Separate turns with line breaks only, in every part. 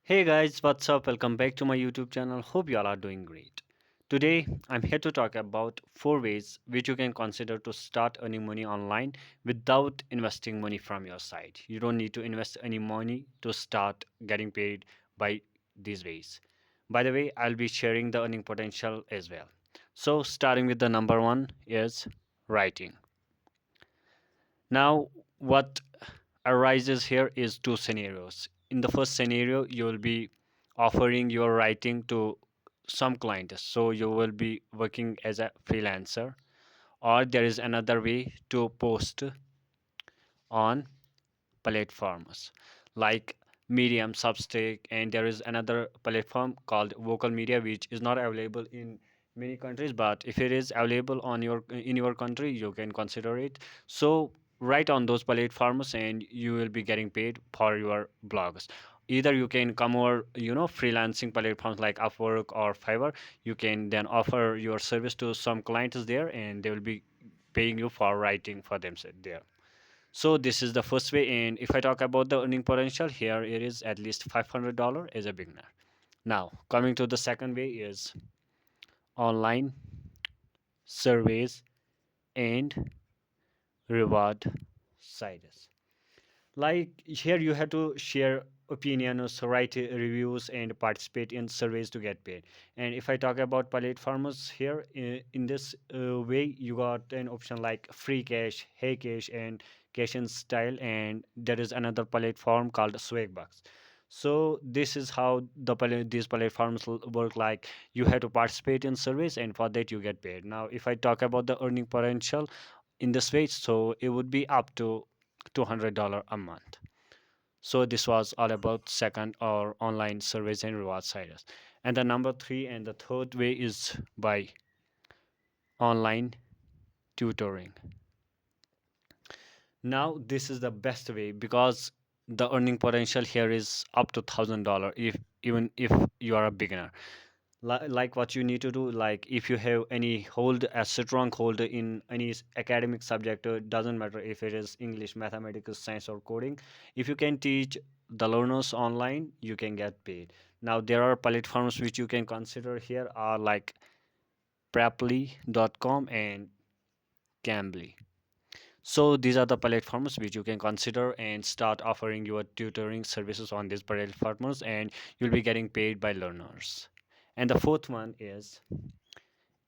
Hey guys, what's up? Welcome back to my YouTube channel. Hope you all are doing great. Today, I'm here to talk about 4 ways which you can consider to start earning money online without investing money from your side. You don't need to invest any money to start getting paid by these ways. By the way, I'll be sharing the earning potential as well. So, starting with the number one is writing. Now, what arises here is two scenarios. In the first scenario, you will be offering your writing to some clients. So you will be working as a freelancer, or there is another way to post on platforms like Medium, Substack, and there is another platform called Vocal Media, which is not available in many countries. But if it is available on your in your country, you can consider it. So write on those platforms, and you will be getting paid for your blogs. Either you can come over, freelancing platforms like Upwork or Fiverr. You can then offer your service to some clients there, and they will be paying you for writing for them there. So this is the first way, and if I talk about the earning potential, here it is at least $500 as a beginner. Now coming to the second way is online surveys and reward sites. Like here you have to share opinions, write reviews, and participate in surveys to get paid. And if I talk about platforms here, in this way, you got an option like free cash, hey cash, and cash in style. And there is another platform called swagbucks. So this is how these platforms work. Like you have to participate in surveys, and for that you get paid. Now if I talk about the earning potential in this way, so it would be up to $200 a month. So this was all about second or online surveys and reward sites. And the number three and the third way is by online tutoring. Now this is the best way because the earning potential here is up to $1,000 if even if you are a beginner. Like what you need to do, like if you have any hold a strong hold in any academic subject, doesn't matter if it is English, mathematics, science, or coding. If you can teach the learners online, you can get paid. Now there are platforms which you can consider here are like preply.com and cambly. So these are the platforms which you can consider and start offering your tutoring services on these platforms, and you'll be getting paid by learners. And the fourth one is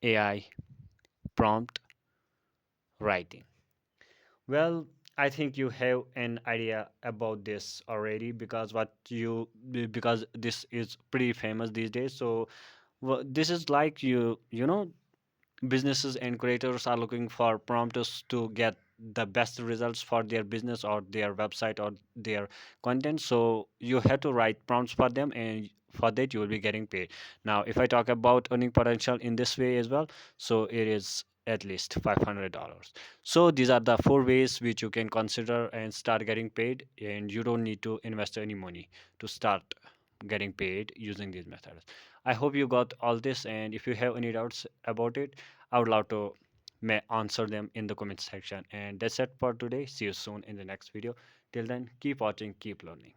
AI prompt writing. Well, I think you have an idea about this already because this is pretty famous these days. So this is like businesses and creators are looking for prompters to get the best results for their business or their website or their content. So you have to write prompts for them, and for that you will be getting paid. Now if I talk about earning potential in this way as well, so it is at least $500. So these are the 4 ways which you can consider and start getting paid, and you don't need to invest any money to start getting paid using these methods. I hope you got all this, and if you have any doubts about it, I would love to answer them in the comment section. And that's it for today. See you soon in the next video. Till then, keep watching, keep learning.